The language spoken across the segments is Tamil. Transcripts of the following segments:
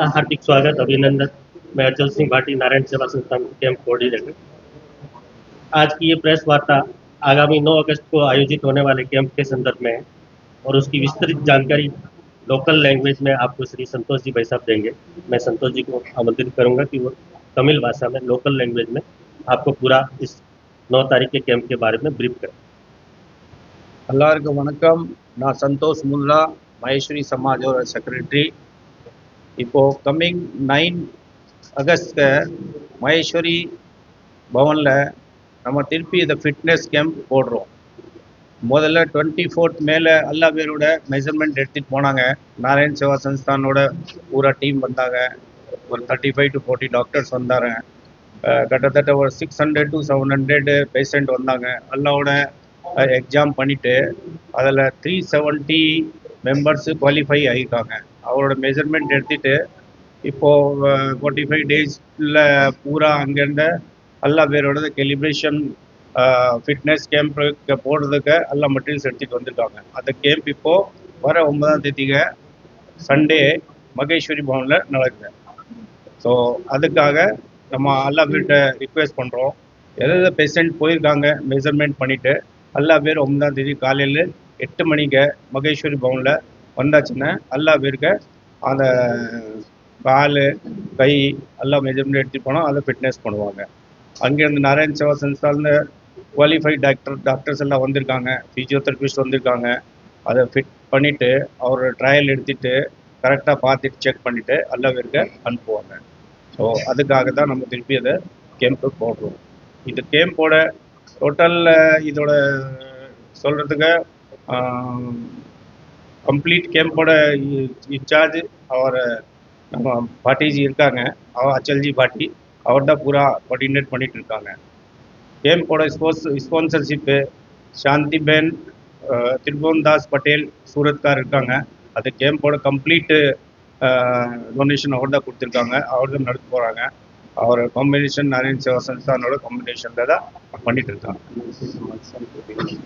हार्दिक स्वागत, अभिनंदन। मैं अचल सिंह भाटी, नारायण सेवा संस्थान कैंप कोऑर्डिनेटर। आज की ये प्रेस वार्ता आगामी 9 अगस्त को आयोजित होने वाले कैंप के संदर्भ में है और उसकी विस्तृत जानकारी लोकल लैंग्वेज में आपको श्री संतोष जी भाई साहब देंगे। मैं संतोष जी को आमंत्रित करूंगा कि वो तमिल भाषा में लोकल लैंग्वेज में आपको पूरा इस 9 तारीख के कैंप के बारे में ब्रीफ करें। எல்லாருக்கும் வணக்கம். நான் சந்தோஷ் முல்லா, மகேஸ்வரி சமாஜோட செக்ரட்டரி. இப்போது கம்மிங் 9 அகஸ்ட் மகேஸ்வரி பவனில் நம்ம திருப்பி இந்த ஃபிட்னஸ் கேம்ப் போடுறோம். முதல்ல 24th மேலே எல்லா பேரோட மெஷர்மெண்ட் எடுத்துகிட்டு போனாங்க. நாராயண் சேவா சன்ஸ்தானோட பூரா டீம் வந்தாங்க. ஒரு 35 to 40 டாக்டர்ஸ் வந்தாங்க. கிட்டத்தட்ட ஒரு 600 to 700 பேஷண்ட் வந்தாங்க. எல்லாவோட எக்ஸாம் பண்ணிவிட்டு அதில் 370 மெம்பர்ஸு குவாலிஃபை ஆகியிருக்காங்க. அவரோட மெஷர்மெண்ட் எடுத்துகிட்டு இப்போது 45 டேஸில் பூரா அங்கேருந்து எல்லா பேரோட கெலிப்ரேஷன் ஃபிட்னஸ் கேம்ப்புக்கு போடுறதுக்கு எல்லா மெட்டீரியல்ஸ் எடுத்துகிட்டு வந்திருக்காங்க. அந்த கேம்ப் இப்போது வர 9ஆம் தேதிங்க சண்டே மகேஸ்வரி பவனில் நடக்குது. ஸோ அதுக்காக நம்ம எல்லா பேர்கிட்ட ரிக்வெஸ்ட் பண்ணுறோம். எதாவது பேஷண்ட் போயிருக்காங்க மெஷர்மெண்ட் பண்ணிவிட்டு எல்லா பேர் 9ஆம் தேதி காலையில் 8 மணிக்கு மகேஸ்வரி பவனில் வந்தாச்சுன்னா எல்லா பேருக்கு அந்த கால் கை எல்லாம் மெஜர்மெண்ட் எடுத்துகிட்டு போனால் அதை ஃபிட்னஸ் பண்ணுவாங்க. அங்கேருந்து நாராயண் சேவா சன்ஸ்தானில் குவாலிஃபைட் டாக்டர்ஸ் எல்லாம் வந்திருக்காங்க. ஃபிசியோதெரபிஸ்ட் வந்திருக்காங்க. அதை ஃபிட் பண்ணிவிட்டு அவர் ட்ரையல் எடுத்துகிட்டு கரெக்டாக பார்த்துட்டு செக் பண்ணிவிட்டு எல்லா பேருக்கு அனுப்புவாங்க. ஸோ அதுக்காக தான் நம்ம திருப்பி அதை கேம்ப்பு போடுறோம். இது கேம்போட டோட்டல் இதோட சொல்கிறதுக்கு கம்ப்ளீட் கேம்போட இன்சார்ஜ் அவர் நம்ம பாட்டிஜி இருக்காங்க. அவர் அச்சல்ஜி பாட்டி அவர் தான் பூரா கோஆர்டினேட் பண்ணிகிட்டு இருக்காங்க. கேம்போட ஸ்பான்சர்ஷிப்பு சாந்திபேன் திரிபுவன்தாஸ் பட்டேல் சூரத்கார் இருக்காங்க. அது கேம்போட கம்ப்ளீட்டு டொனேஷன் அவர் தான் கொடுத்துருக்காங்க. அவர் தான் நடத்த போகிறாங்க. அவர் காம்பினேஷன் நாராயண் சேவா சன்ஸ்தானோட காம்பினேஷனில் தான் பண்ணிட்டு இருக்காங்க.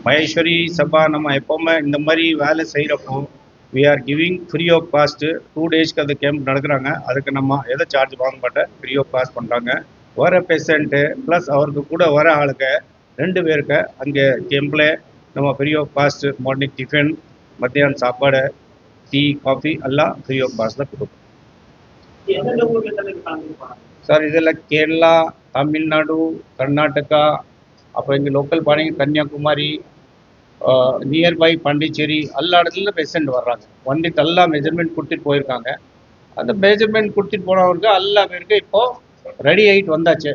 மகேஸ்வரி சபா நம்ம எப்போவுமே இந்த மாதிரி வேலை செய்கிறப்போ we are giving free of cost. 2 டேஸ்க்கு அந்த கேம்ப் நடக்கிறாங்க. அதுக்கு நம்ம எதை சார்ஜ் வாங்க மாட்டேன், ஃப்ரீ ஆஃப் காஸ்ட் பண்ணுறாங்க. வர பேஷண்ட்டு ப்ளஸ் அவருக்கு கூட வர ஆளுக்கு 2 பேருக்கு அங்கே கேம்பில் நம்ம free of cost morning tiffin, மத்தியானம் சாப்பாடு, டீ, காஃபி எல்லாம் ஃப்ரீ ஆஃப் காஸ்ட் தான் கொடுப்போம். சார் இதில் கேரளா, தமிழ்நாடு, கர்நாடகா, அப்புறம் இங்கே லோக்கல் பாருங்க கன்னியாகுமரி, நியர்பை பாண்டிச்சேரி எல்லா இடத்துல பேஷண்ட் வர்றாங்க. வந்துட்டு எல்லாம் மெஜர்மெண்ட் கொடுத்துட்டு போயிருக்காங்க. அந்த மெஜர்மெண்ட் கொடுத்துட்டு போனவருக்கு எல்லா பேருக்கு இப்போது ரெடி ஆகிட்டு வந்தாச்சு.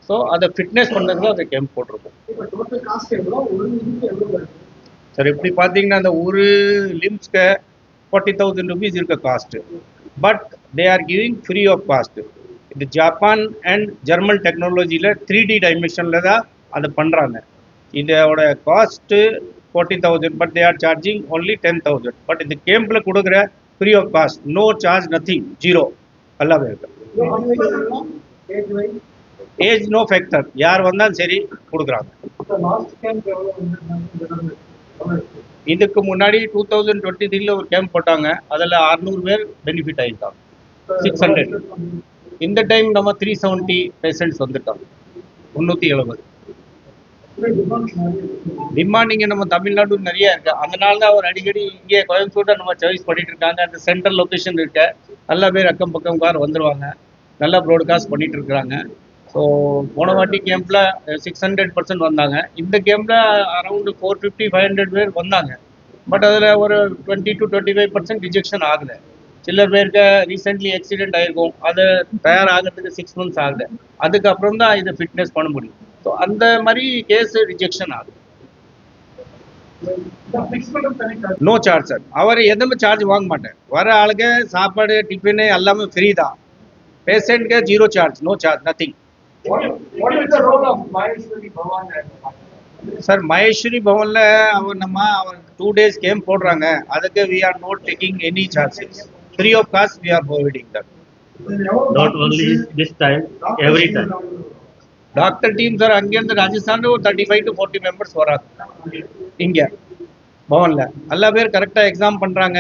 ஸோ அதை ஃபிட்னஸ் பண்ணுறதுக்கு அதை கேம்ப் போட்டிருக்கோம். சார் இப்படி பார்த்தீங்கன்னா அந்த ஒரு லிம்ஸ்க்கு 40,000 rupees இருக்க cost. But they are giving free of cost. இது ஜப்பான் அண்ட் ஜெர்மன் டெக்னாலஜியில் 3D டைமென்ஷனில் தான் அதை பண்ணுறாங்க. இதோட cost 40,000 but they are charging only 10,000. But இந்த கேம்பில் கொடுக்குற free of cost, no charge, nothing, zero எல்லாமே இருக்கு. ஏஜ் நோ ஃபேக்டர், யார் வந்தாலும் சரி கொடுக்குறாங்க. இதுக்கு முன்னாடி 2023 ஒரு கேம்ப் போட்டாங்க. அதில் 600 பேர் பெனிஃபிட் ஆகிட்டாங்க. 600. இந்த டைம் நம்ம 370 பேஷண்ட்ஸ் வந்துட்டாங்க. 370 டிமாண்ட் இங்கே நம்ம தமிழ்நாடு நிறைய இருக்கு. அதனால தான் அவர் அடிக்கடி இங்கே கோயம்புத்தூர் நம்ம சாய்ஸ் பண்ணிட்டு இருக்காங்க. அந்த சென்ட்ரல் லொக்கேஷன் இருக்க நல்ல பேர் அக்கம் பக்கம் கார் வந்துடுவாங்க. நல்லா ப்ராட்காஸ்ட் பண்ணிட்டு இருக்கிறாங்க. ஸோ போன வாட்டி கேம்பில் 600% வந்தாங்க. இந்த கேம்பில் அரௌண்டு 450-500 பேர் வந்தாங்க. பட் அதில் ஒரு 20 to 25% ரிஜெக்ஷன் ஆகுது. சிலர் பேருக்கு ரீசெண்ட்லி ஆக்சிடென்ட் ஆகிருக்கும். அது தயாராகிறதுக்கு 6 months ஆகுது. அதுக்கப்புறம் தான் இதை ஃபிட்னஸ் பண்ண முடியும். ஸோ அந்த மாதிரி கேஸ் ரிஜெக்ஷன் ஆகுது. No charge sir. அவர் எதுவுமே சார்ஜ் வாங்க மாட்டேன். வர ஆளுக்கு சாப்பாடு, டிஃபனு எல்லாமே ஃப்ரீ தான். பேஷண்ட்க்கு zero charge, no charge, nothing. Sir Maheshwari பவனில் அவர் 2 days கேம்ப் போடுறாங்க. அதுக்கு we are not taking any charges. Free of cost we are providing that. Not only this time, every time. Doctor team sir அங்கேருந்து ராஜஸ்தானில் ஒரு 35 to 40 மெம்பர்ஸ் வராங்க. இங்கே பவனில் எல்லா பேர் கரெக்டாக எக்ஸாம் பண்ணுறாங்க.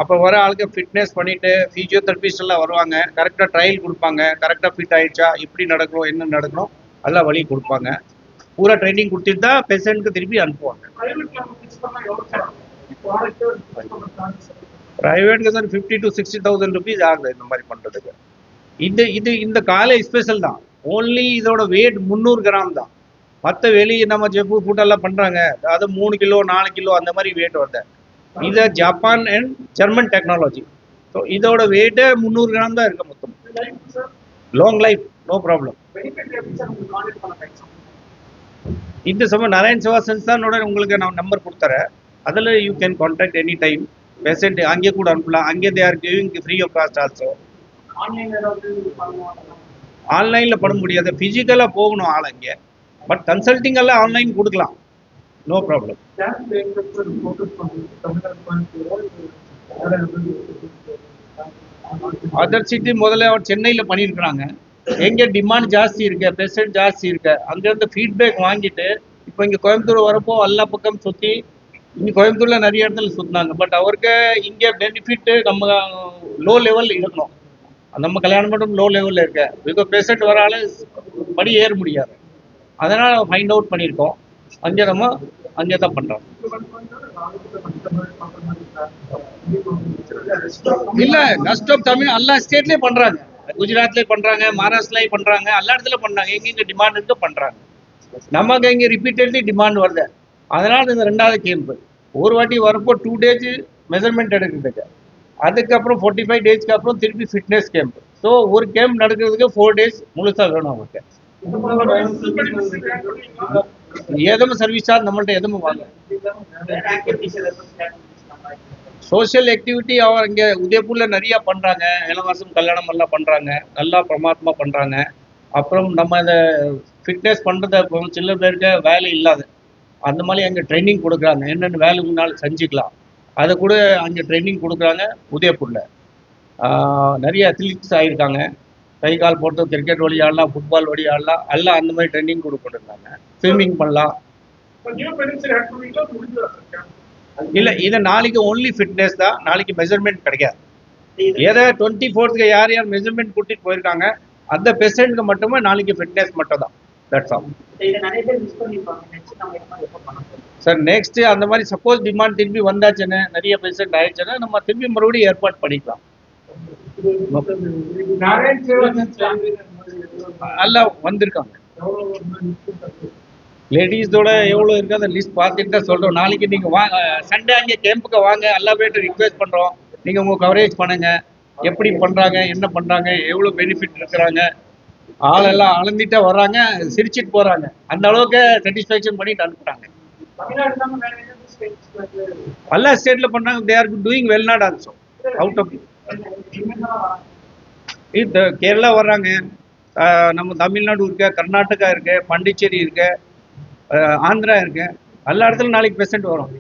அப்போ வர ஆளுக்கு ஃபிட்னஸ் பண்ணிவிட்டு ஃபிசியோதெரபிஸ்ட் எல்லாம் வருவாங்க, கரெக்டாக ட்ரையல் கொடுப்பாங்க, கரெக்டாக ஃபிட் ஆயிடுச்சா, எப்படி நடக்கணும், என்ன நடக்கணும் எல்லாம் வழி கொடுப்பாங்க. பூரா ட்ரைனிங் கொடுத்துட்டு தான் பேஷண்ட்டுக்கு திருப்பி அனுப்புவாங்க. ப்ரைவேட்டுக்கு சார் 50 to 60,000 ருபீஸ் ஆகுது இந்த மாதிரி பண்ணுறதுக்கு. இந்த காலை ஸ்பெஷல் தான். ஓன்லி இதோட வெயிட் 300 கிராம் தான். மற்ற வெளியே நம்ம ஜெப்பு ஃபுட்டெல்லாம் பண்ணுறாங்க, அது 3 கிலோ 4 கிலோ அந்த மாதிரி வெயிட் வருது. இது Japan and German technology. So இதோட வெயிட்டு 300 கிராம் தான் இருக்கு மொத்தம். Long life, no problem. இந்த சமயம் நாராயண் சேவா சன்ஸ்தானோட உங்களுக்கு நான் நம்பர் கொடுத்துறேன். அதில் you can contact any time. Patient அங்கே கூட அனுப்பலாம். அங்கே they are giving free of cost also. ஆன்லைனில் பண்ண முடியாது, ஃபிசிக்கலாக போகணும் ஆள் அங்கே. பட் கன்சல்டிங் எல்லாம் ஆன்லைன் கொடுக்கலாம், நோ ப்ராப்ளம். அதர் சிட்டி முதல்ல சென்னையில் பண்ணியிருக்கிறாங்க. எங்கே டிமாண்ட் ஜாஸ்தி இருக்கு, பேஷண்ட் ஜாஸ்தி இருக்கு, அங்கேருந்து ஃபீட்பேக் வாங்கிட்டு இப்போ இங்கே கோயம்புத்தூர் வரப்போ எல்லா பக்கம் சுற்றி, இங்கே கோயம்புத்தூரில் நிறைய இடத்துல சுற்றினாங்க. பட் அவருக்கு இங்கே பெனிஃபிட்டு நம்ம லோ லெவல் இருக்கணும். நம்ம கல்யாணம் மட்டும் லோ லெவலில் இருக்க, பிகாஸ் பேஷண்ட் வர ஆள் படி ஏற முடியாது. அதனால் ஃபைண்ட் அவுட் பண்ணியிருக்கோம். அங்கே நம்ம அங்கே தான் பண்ணுறோம். இல்லை, நஸ்ட் ஆஃப் தமிழ் எல்லா ஸ்டேட்லேயும் பண்ணுறாங்க. குஜராத்லேயே பண்ணுறாங்க, மகாராஷ்டிராலேயும் பண்ணுறாங்க, எல்லா இடத்துல பண்ணுறாங்க. எங்கெங்கே டிமாண்ட் இருக்கு பண்ணுறாங்க. நமக்கு இங்கே ரிப்பீட்டட்லி டிமாண்ட் வருது. அதனால் இந்த 2வது கேம்ப்பு ஒரு வாட்டி வரப்போ 2 days மெஷர்மெண்ட் எடுக்கிறதுக்கு, அதுக்கப்புறம் 45 daysக்கு அப்புறம் திருப்பி ஃபிட்னஸ் கேம்ப். ஸோ ஒரு கேம்ப் நடக்கிறதுக்கு 4 days முழுசாக வேணும் அவருக்கு. எதுவும் சர்வீஸா நம்மள்ட்ட எதுவும் வாங்க. சோஷியல் ஆக்டிவிட்டி அவர் இங்கே உதயபூரில் நிறையா பண்ணுறாங்க. இலவசம் கல்யாணம் எல்லாம் பண்ணுறாங்க, நல்லா பிரமாதமா பண்ணுறாங்க. அப்புறம் நம்ம இதை ஃபிட்னஸ் பண்ணுறத சில பேருக்கு வேலை இல்லாத அந்த மாதிரி அங்கே ட்ரைனிங் கொடுக்குறாங்க. என்னென்ன வேலை முன்னாலும் செஞ்சுக்கலாம், அதை கூட அங்கே ட்ரைனிங் கொடுக்குறாங்க உதயபூரில். நிறைய அத்லீட்ஸ் ஆகியிருக்காங்க. கை கால் போட்டு கிரிக்கெட் விளையாடலாம், ஃபுட்பால் விளையாடலாம், எல்லாம் அந்த மாதிரி ட்ரைனிங் கொடுத்துருந்தாங்க. ஸ்விம்மிங் பண்ணலாம். இல்லை, இது நாளைக்கு ஓன்லி ஃபிட்னஸ் தான், நாளைக்கு மெஷர்மெண்ட் கிடைக்காது. ஏதோ 24th யார் யார் மெஷர்மெண்ட் கூட்டிகிட்டு போயிருக்காங்க அந்த பேஷண்ட்க்கு மட்டுமே நாளைக்கு ஃபிட்னஸ் மட்டும் தான். That's all sir. நெக்ஸ்ட் அந்த மாதிரி சப்போஸ் டிமாண்ட் திரும்பி வந்தாச்சுன்னு, நிறைய பேஷண்ட் ஆயிடுச்சுன்னா நம்ம திரும்பி மறுபடியும் ஏற்பாடு பண்ணிக்கலாம். எல்லாம் வந்திருக்காங்க. லேடிஸோட எவ்வளோ இருக்கு அந்த லிஸ்ட் பார்த்துட்டு தான் சொல்கிறோம். நாளைக்கு நீங்கள் வாங்க, சண்டே அங்கே கேம்புக்கு வாங்க. எல்லா பேர்ட்டும் ரிக்வெஸ்ட் பண்ணுறோம், நீங்கள் உங்கள் கவரேஜ் பண்ணுங்கள். எப்படி பண்ணுறாங்க, என்ன பண்ணுறாங்க, எவ்வளோ பெனிஃபிட் இருக்கிறாங்க, ஆளெல்லாம் அளந்துட்டே வர்றாங்க, சிரிச்சிட்டு போகிறாங்க. அந்த அளவுக்கு சாட்டிஸ்ஃபேக்ஷன் பண்ணிட்டு அனுப்புகிறாங்க. எல்லா ஸ்டேட்டில் பண்ணுறாங்க. They are doing well not also out of இது. கேரளா வர்றாங்க, நம்ம தமிழ்நாடு இருக்கு, கர்நாடகா இருக்கு, பாண்டிச்சேரி இருக்கு, ஆந்திரா இருக்கு. எல்லா இடத்துலையும் நாளைக்கு பேஷண்ட் வரும்.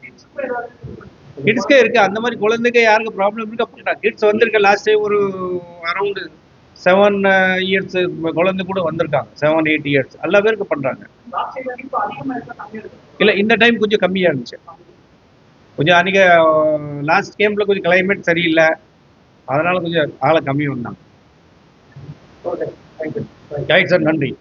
கிட்ஸ்க்கே இருக்கு. அந்த மாதிரி குழந்தைக்கு யாருக்கு ப்ராப்ளம் இருக்கு அப்படின்னா கிட்ஸ் வந்திருக்கு. லாஸ்ட் டைம் ஒரு அரௌண்ட் 7 years குழந்தை கூட வந்திருக்காங்க. 7-8 years எல்லா பேருக்கு பண்றாங்க. இல்லை, இந்த டைம் கொஞ்சம் கம்மியாக இருந்துச்சு. கொஞ்சம் அன்றைக்கி லாஸ்ட் கேம்பில் கொஞ்சம் கிளைமேட் சரியில்லை, அதனால் கொஞ்சம் ஆளை கம்மி வந்தாங்க. ஓகே, தேங்க்யூ சார், நன்றி.